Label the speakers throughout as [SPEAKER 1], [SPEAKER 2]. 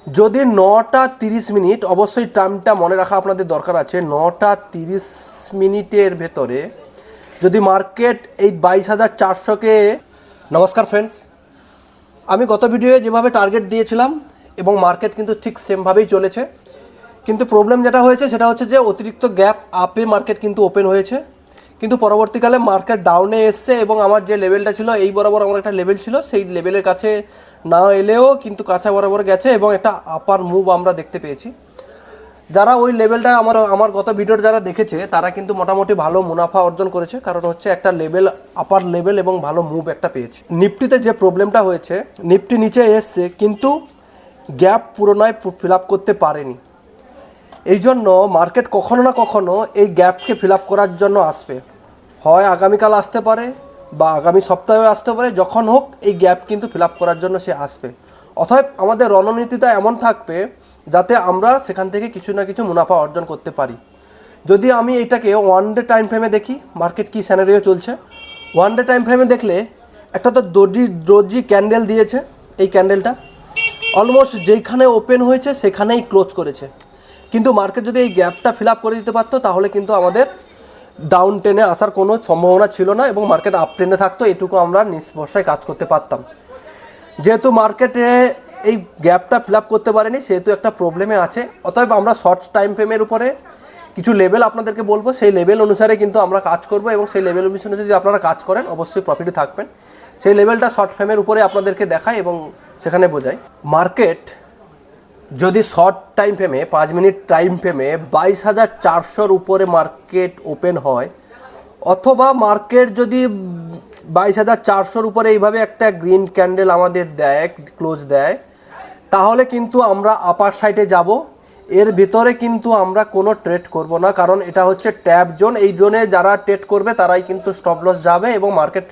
[SPEAKER 1] যদি 9টা 30 মিনিট, অবশ্যই টাইমটা মনে রাখা আপনাদের দরকার আছে, 9টা 30 মিনিটের ভেতরে যদি মার্কেট এই 22,400-কে। নমস্কার ফ্রেন্ডস, আমি গত ভিডিওয়ে যেভাবে টার্গেট দিয়েছিলাম এবং মার্কেট কিন্তু ঠিক সেমভাবেই চলেছে, কিন্তু প্রবলেম যেটা হয়েছে সেটা হচ্ছে যে অতিরিক্ত গ্যাপ আপে মার্কেট কিন্তু ওপেন হয়েছে, কিন্তু পরবর্তীকালে মার্কেট ডাউনে এসছে এবং আমার যে লেভেলটা ছিল এই বরাবর আমার একটা লেভেল ছিল, সেই লেভেলের কাছে না এলেও কিন্তু কাছে বরাবর গেছে এবং একটা আপার মুভ আমরা দেখতে পেয়েছি। যারা ওই লেভেলটা আমার গত ভিডিওর যারা দেখেছে তারা কিন্তু মোটামুটি ভালো মুনাফা অর্জন করেছে, কারণ হচ্ছে একটা লেভেল, আপার লেভেল এবং ভালো মুভ একটা পেয়েছে। নিফটিতে যে প্রবলেমটা হয়েছে, নিফটি নিচে এসছে কিন্তু গ্যাপ পুরোনায় ফিল আপ করতে পারেনি। এই জন্য মার্কেট কখনো না কখনো এই গ্যাপকে ফিল আপ করার জন্য আসবে, হয় আগামীকাল আসতে পারে বা আগামী সপ্তাহে আসতে পারে, যখন হোক এই গ্যাপ কিন্তু ফিল আপ করার জন্য সে আসবে। অতএব আমাদের রণনীতিটা এমন থাকবে যাতে আমরা সেখান থেকে কিছু না কিছু মুনাফা অর্জন করতে পারি। যদি আমি এটাকে ওয়ান ডে টাইম ফ্রেমে দেখি মার্কেট কী স্যানারিও চলছে, ওয়ান ডে টাইম ফ্রেমে দেখলে একটা তো ডোজি ক্যান্ডেল দিয়েছে, এই ক্যান্ডেলটা অলমোস্ট যেইখানে ওপেন হয়েছে সেখানেই ক্লোজ করেছে, কিন্তু মার্কেট যদি এই গ্যাপটা ফিল আপ করে দিতে পারতো তাহলে কিন্তু আমাদের ডাউন টেনে আসার কোনো সম্ভাবনা ছিল না এবং মার্কেট আপ ট্রেনে থাকতো, এটুকু আমরা নির্ভরসায় কাজ করতে পারতাম। যেহেতু মার্কেটে এই গ্যাপটা ফিল আপ করতে পারেনি সেহেতু একটা প্রবলেমে আছে। অতএব আমরা শর্ট টাইম ফ্রেমের উপরে কিছু লেভেল আপনাদেরকে বলবো, সেই লেভেল অনুসারে কিন্তু আমরা কাজ করব এবং সেই লেভেল অনুসারে যদি আপনারা কাজ করেন অবশ্যই প্রফিটে থাকবেন। সেই লেভেলটা শর্ট ফ্রেমের উপরে আপনাদেরকে দেখায় এবং সেখানে বোঝায়। মার্কেট যদি শর্ট টাইম ফ্রেমে 5 মিনিট টাইম ফ্রেমে 22,400-র উপরে মার্কেট ওপেন হয়, অথবা মার্কেট যদি 22,400-র উপরে এইভাবে একটা গ্রিন ক্যান্ডেল আমাদের দেয়, ক্লোজ দেয়, তাহলে কিন্তু আমরা আপার সাইডে যাব। এর ভিতরে কিন্তু আমরা কোনো ট্রেড করব না, কারণ এটা হচ্ছে ট্যাপ জোন। এই জোনে যারা ট্রেড করবে তারাই কিন্তু স্টপ লস যাবে এবং মার্কেট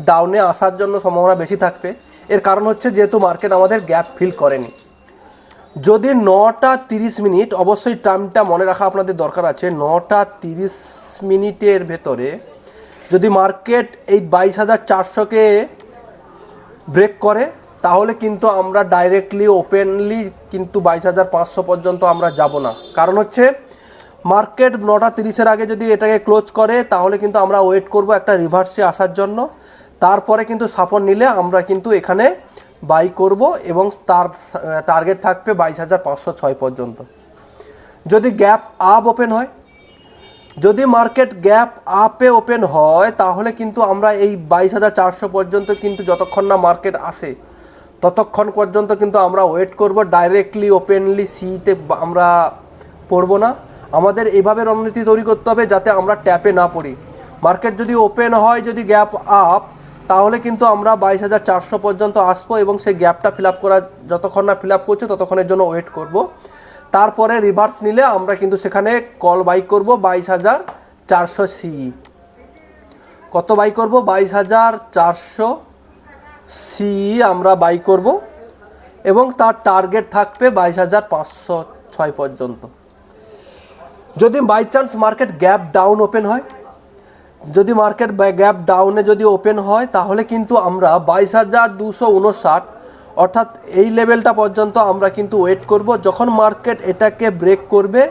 [SPEAKER 1] ডাউনে আসার জন্য সম্ভাবনা বেশি থাকবে। এর কারণ হচ্ছে যেহেতু মার্কেট আমাদের গ্যাপ ফিল করেনি। যদি 9টা 30 মিনিট, অবশ্যই টাইমটা মনে রাখা আপনাদের দরকার আছে, 9টা 30 মিনিটের ভেতরে যদি মার্কেট এই 22,400-কে ব্রেক করে তাহলে কিন্তু আমরা ডাইরেক্টলি ওপেনলি কিন্তু 22,500 পর্যন্ত আমরা যাব না। কারণ হচ্ছে মার্কেট 9টা 30-এর আগে যদি এটাকে ক্লোজ করে তাহলে কিন্তু আমরা ওয়েট করব একটা রিভার্সে আসার জন্য, তারপরে কিন্তু সাপোর্ট নিলে আমরা কিন্তু এখানে বাই করব এবং তার টার্গেট থাকবে 22,506 পর্যন্ত। যদি গ্যাপ আপ ওপেন হয়, যদি মার্কেট গ্যাপ আপে ওপেন হয় তাহলে কিন্তু আমরা এই 22,400 পর্যন্ত কিন্তু যতক্ষণ না মার্কেট আসে ততক্ষণ পর্যন্ত কিন্তু আমরা ওয়েট করব, ডাইরেক্টলি ওপেনলি সিতে আমরা পড়ব না। আমাদের এইভাবে রণনীতি তৈরি করতে হবে যাতে আমরা ট্যাপে না পড়ি। মার্কেট যদি ওপেন হয়, যদি গ্যাপ আপ, তাহলে কিন্তু আমরা 22,400 পর্যন্ত আসবো এবং সেই গ্যাপটা ফিল আপ করা, যতক্ষণ না ফিল আপ করছে ততক্ষণের জন্য ওয়েট করব। তারপরে রিভার্স নিলে আমরা কিন্তু সেখানে কল বাই করব 22,400 সিই। কত বাই করব? 22,400 সিই আমরা বাই করব এবং তার টার্গেট থাকবে 22,506 পর্যন্ত। যদি by chance market gap down open হয়, যদি মার্কেট গ্যাপ ডাউনে যদি ওপেন হয় তাহলে কিন্তু আমরা 22,259 অর্থাৎ এই লেভেলটা পর্যন্ত আমরা কিন্তু ওয়েট করব। যখন মার্কেট এটাকে ব্রেক করবে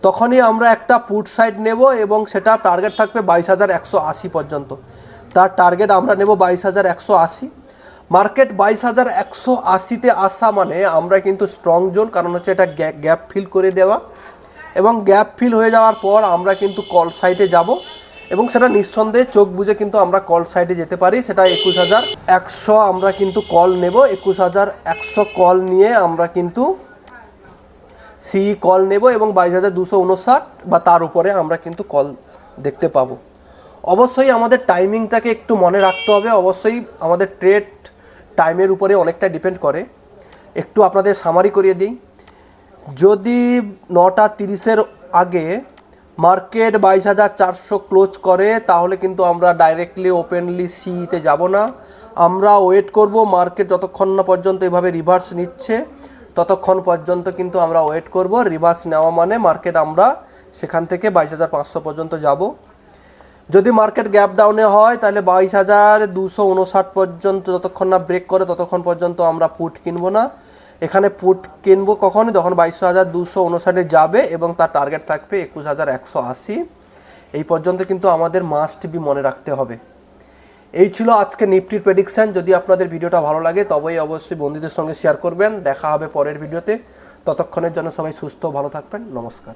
[SPEAKER 1] তখনই আমরা একটা পুট সাইড নেব এবং সেটা টার্গেট থাকবে 22,180 পর্যন্ত। তার টার্গেট আমরা নেব 22,180। মার্কেট 22,180-তে আসা মানে আমরা কিন্তু স্ট্রং জোন, কারণ হচ্ছে এটা গ্যাপ ফিল করে দেওয়া এবং গ্যাপ ফিল হয়ে যাওয়ার পর আমরা কিন্তু কল সাইডে যাব এবং সেটা নিঃসন্দেহে চোখ বুঝে কিন্তু আমরা কল সাইডে যেতে পারি। সেটা 21,100 আমরা কিন্তু কল নেব, 21,100 কল নিয়ে আমরা কিন্তু সি কল নেব এবং 22,259 বা তার উপরে আমরা কিন্তু কল দেখতে পাবো। অবশ্যই আমাদের টাইমিংটাকে একটু মনে রাখতে হবে, অবশ্যই আমাদের ট্রেড টাইমের উপরে অনেকটা ডিপেন্ড করে। একটু আপনাদের সামারি করিয়ে দিই। যদি 9টা 30-এর আগে মার্কেট 22,400 ক্লোজ করে তাহলে কিন্তু আমরা ডাইরেক্টলি ওপেনলি সিতে যাব না, আমরা ওয়েট করব। মার্কেট যতক্ষণ না পর্যন্ত এভাবে রিভার্স নিচ্ছে ততক্ষণ পর্যন্ত কিন্তু আমরা ওয়েট করব। রিভার্স নেওয়া মানে মার্কেট আমরা সেখান থেকে 22,500 পর্যন্ত যাব। যদি মার্কেট গ্যাপ ডাউনে হয় তাহলে 22,259 পর্যন্ত যতক্ষণ না ব্রেক করে ততক্ষণ পর্যন্ত আমরা পুট কিনবো না এখানে পুট কিনবো কখন, যখন 22,259 যাবে এবং তার টার্গেট থাকবে 21,180। এই পর্যন্ত কিন্তু আমাদের মাস্ট বি মনে রাখতে হবে। এই ছিল আজকে নিফটির প্রেডিকশন। যদি আপনাদের ভিডিওটা ভালো লাগে তবেই অবশ্যই বন্ধুদের সঙ্গে শেয়ার করবেন। দেখা হবে পরের ভিডিওতে। ততক্ষণের জন্য সবাই সুস্থ ভালো থাকবেন। নমস্কার।